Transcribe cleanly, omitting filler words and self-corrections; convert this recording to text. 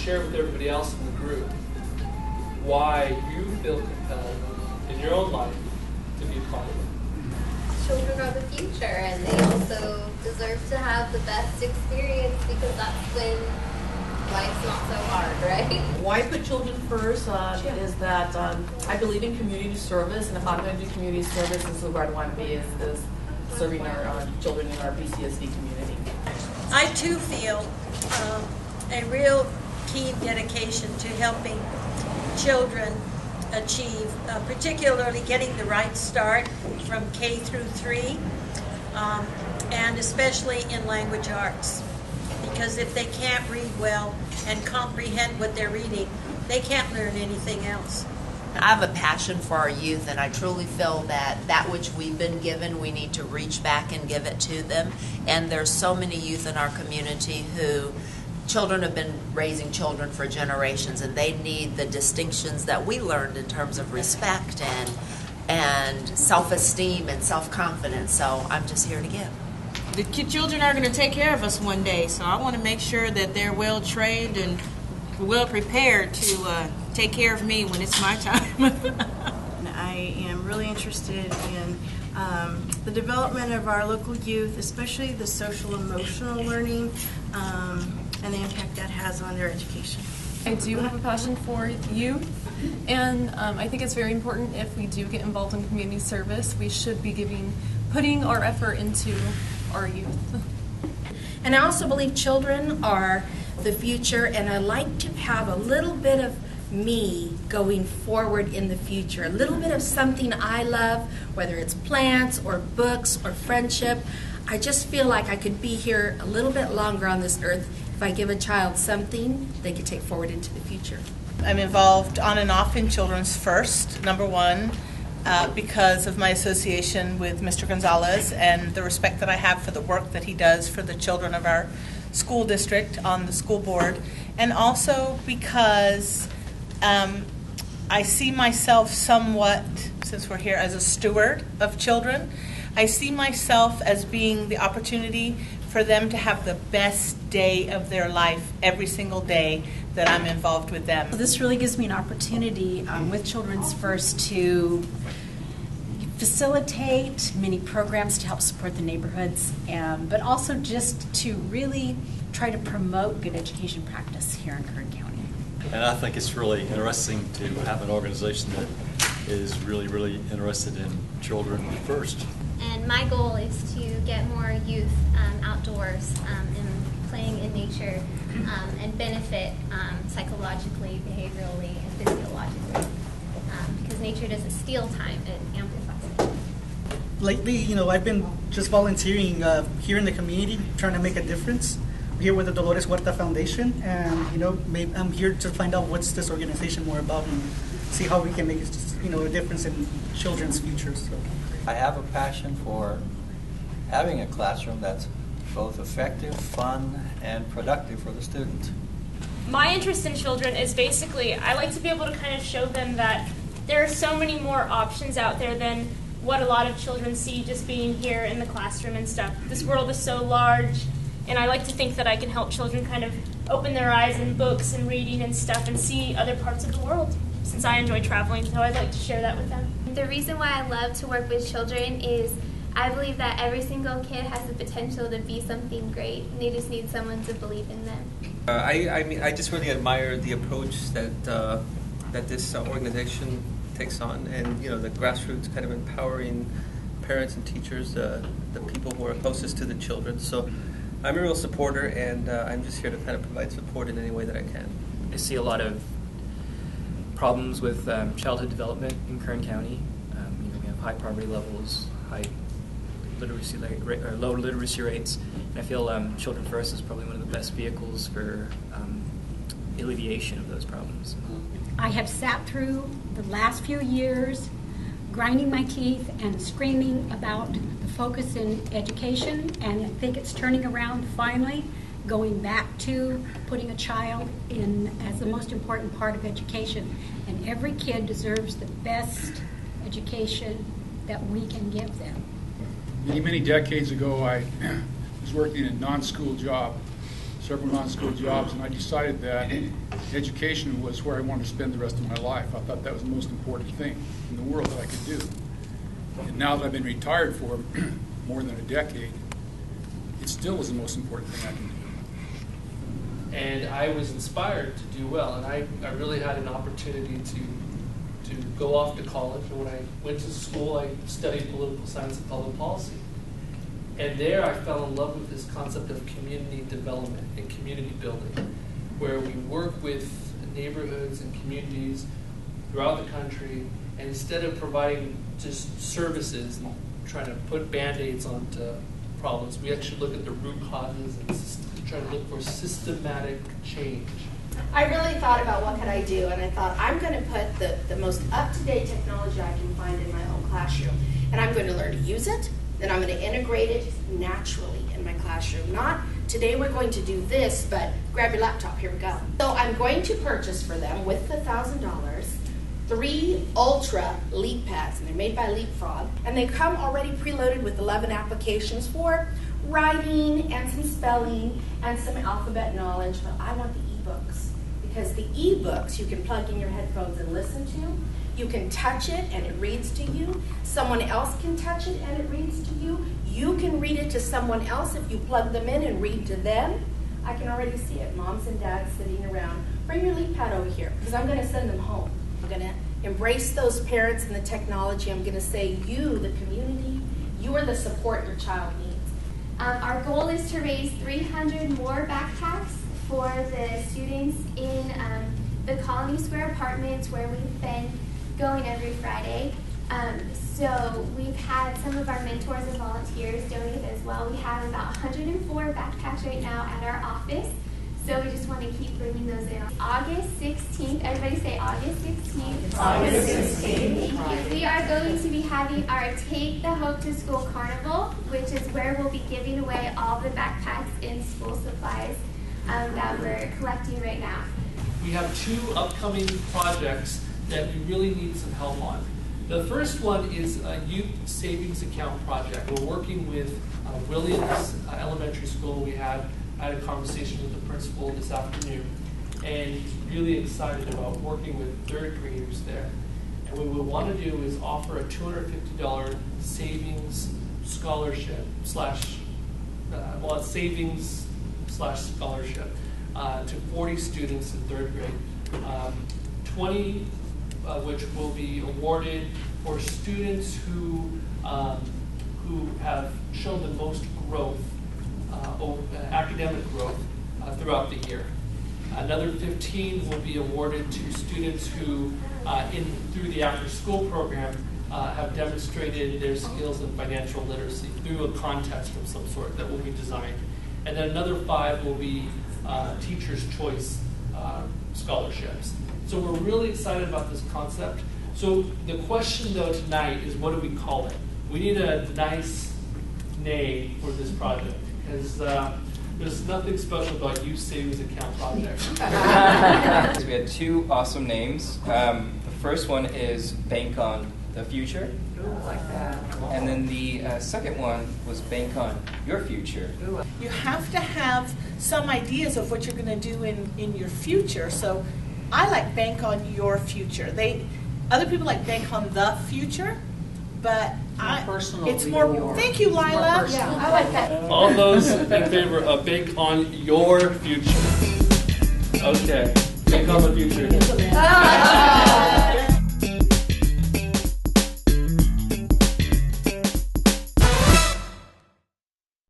share with everybody else in the group why you feel compelled in your own life to be a part of it. Children are the future, and they also deserve to have the best experience because that's when life's not so hard, right? Why I put children first is that I believe in community service, and if I'm going to do community service, this is where I want to be, is serving our children in our BCSD community. I too feel a real keen dedication to helping children achieve, particularly getting the right start from K through 3, and especially in language arts. Because if they can't read well and comprehend what they're reading, they can't learn anything else. I have a passion for our youth, and I truly feel that which we've been given, we need to reach back and give it to them. And there's so many youth in our community who children have been raising children for generations, and they need the distinctions that we learned in terms of respect and self-esteem and self-confidence. So I'm just here to give. The children are going to take care of us one day, so I want to make sure that they're well trained and well prepared to take care of me when it's my time. I am really interested in the development of our local youth, especially the social emotional learning and the impact that has on their education. I do have a passion for youth, and I think it's very important if we do get involved in community service, we should be putting our effort into our youth. And I also believe children are the future, and I like to have a little bit of me going forward in the future, a little bit of something I love, whether it's plants or books or friendship. I just feel like I could be here a little bit longer on this earth if I give a child something they could take forward into the future. I'm involved on and off in Children's First, number one, because of my association with Mr. Gonzalez and the respect that I have for the work that he does for the children of our school district on the school board, and also because I see myself somewhat, since we're here, as a steward of children. I see myself as being the opportunity for them to have the best day of their life every single day that I'm involved with them. This really gives me an opportunity with Children's First to facilitate many programs to help support the neighborhoods, but also just to really try to promote good education practice here in Kern County. And I think it's really interesting to have an organization that is really, really interested in children first. And my goal is to get more youth outdoors and playing in nature and benefit psychologically, behaviorally, and physiologically. Because nature doesn't steal time, it amplifies it. Lately, I've been just volunteering here in the community, trying to make a difference. I'm here with the Dolores Huerta Foundation, and I'm here to find out what's this organization more about and see how we can make a difference in children's futures. So. I have a passion for having a classroom that's both effective, fun, and productive for the students. My interest in children is basically, I like to be able to kind of show them that there are so many more options out there than what a lot of children see just being here in the classroom and stuff. This world is so large, and I like to think that I can help children kind of open their eyes in books and reading and stuff and see other parts of the world, since I enjoy traveling, so I'd like to share that with them. The reason why I love to work with children is I believe that every single kid has the potential to be something great, and they just need someone to believe in them. I just really admire the approach that this organization takes on, and the grassroots kind of empowering parents and teachers, the people who are closest to the children. So I'm a real supporter, and I'm just here to kind of provide support in any way that I can. I see a lot of problems with childhood development in Kern County. We have high poverty levels, high literacy low literacy rates, and I feel Children First is probably one of the best vehicles for alleviation of those problems. I have sat through the last few years grinding my teeth and screaming about the focus in education, and I think it's turning around finally, going back to putting a child in as the most important part of education. And every kid deserves the best education that we can give them. Many decades ago, I was working in a non-school job, several non-school jobs, and I decided that education was where I wanted to spend the rest of my life. I thought that was the most important thing in the world that I could do. And now that I've been retired for more than a decade, it still is the most important thing I can do. And I was inspired to do well, and I really had an opportunity to go off to college. And when I went to school, I studied political science and public policy. And there I fell in love with this concept of community development and community building, where we work with neighborhoods and communities throughout the country, and instead of providing just services and trying to put Band-Aids onto problems, we actually look at the root causes and try to look for systematic change. I really thought about what could I do, and I thought I'm going to put the most up-to-date technology I can find in my own classroom, and I'm going to learn to use it, then I'm going to integrate it naturally in my classroom. Not today we're going to do this, but grab your laptop, here we go. So I'm going to purchase for them with the $1,000 3 Ultra Leap Pads, and they're made by Leapfrog, and they come already preloaded with 11 applications for writing and some spelling and some alphabet knowledge, but I want the ebooks, because the ebooks you can plug in your headphones and listen to. You can touch it and it reads to you. Someone else can touch it and it reads to you. You can read it to someone else if you plug them in and read to them. I can already see it, moms and dads sitting around. Bring your Leap Pad over here, because I'm going to send them home. I'm going to embrace those parents and the technology. I'm going to say, you, the community, you are the support your child needs. Our goal is to raise 300 more backpacks for the students in the Colony Square apartments where we've been going every Friday. So we've had some of our mentors and volunteers donate as well. We have about 104 backpacks right now at our office. So we just want to keep bringing those in. August 16th, everybody say August 16th. August 16th. Thank you. We are going to be having our Take the Hope to School Carnival, which is where we'll be giving away all the backpacks and school supplies that we're collecting right now. We have 2 upcoming projects that we really need some help on. The first one is a youth savings account project. We're working with Williams Elementary School. We had a conversation with the principal this afternoon, and really excited about working with 3rd graders there. And what we want to do is offer a $250 savings scholarship savings scholarship to 40 students in 3rd grade. 20 which will be awarded for students who have shown the most growth, academic growth throughout the year. Another 15 will be awarded to students who, through the after-school program, have demonstrated their skills in financial literacy through a contest of some sort that will be designed. And then another 5 will be Teacher's Choice scholarships. So we're really excited about this concept. So the question, though, tonight is, what do we call it? We need a nice name for this project, because there's nothing special about youth savings account projects. We had 2 awesome names. The first one is Bank on the Future. I like that. And then the second one was Bank on Your Future. You have to have some ideas of what you're going to do in your future. So I like Bank on Your Future. Other people like Bank on the Future, but it's more. Thank you, Lila. Yeah, I like that. All those in favor of Bank on Your Future? Okay, Bank on the Future.